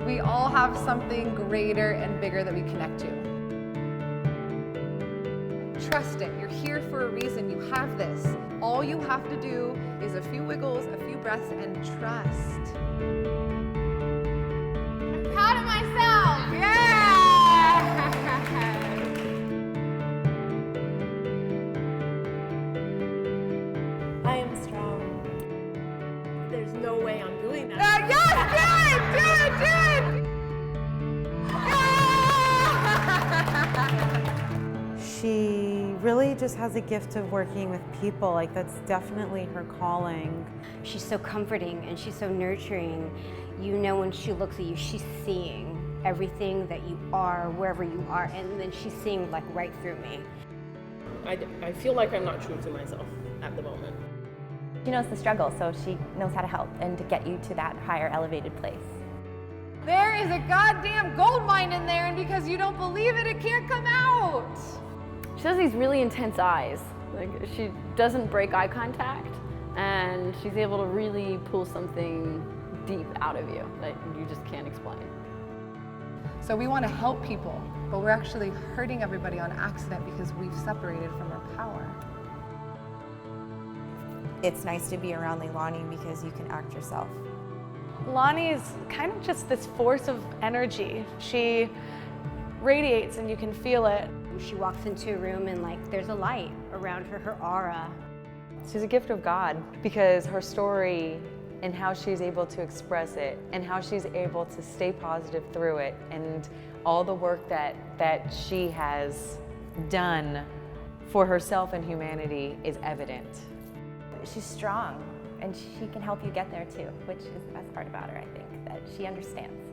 We all have something greater and bigger that we connect to. Trust it. You're here for a reason. You have this. All you have to do is a few wiggles, a few breaths, and trust. I'm proud of myself. Yeah! I am strong. There's no way I'm doing that. Yes, do it! She really just has a gift of working with people. Like, that's definitely her calling. She's so comforting and she's so nurturing. You know, when she looks at you, she's seeing everything that you are, wherever you are, and then she's seeing like right through me. I feel like I'm not true to myself at the moment. She knows the struggle, so she knows how to help and to get you to that higher elevated place. There is a goddamn gold mine in there, and because you don't believe it, it can't come out. She has these really intense eyes. Like, she doesn't break eye contact, and she's able to really pull something deep out of you that you just can't explain. So we want to help people, but we're actually hurting everybody on accident because we've separated from our power. It's nice to be around Leilani because you can act yourself. Lonnie is kind of just this force of energy. She radiates and you can feel it. She walks into a room and like there's a light around her, her aura. She's a gift of God because her story and how she's able to express it and how she's able to stay positive through it and all the work that she has done for herself and humanity is evident. She's strong and she can help you get there too, which is the best part about her, I think, that she understands.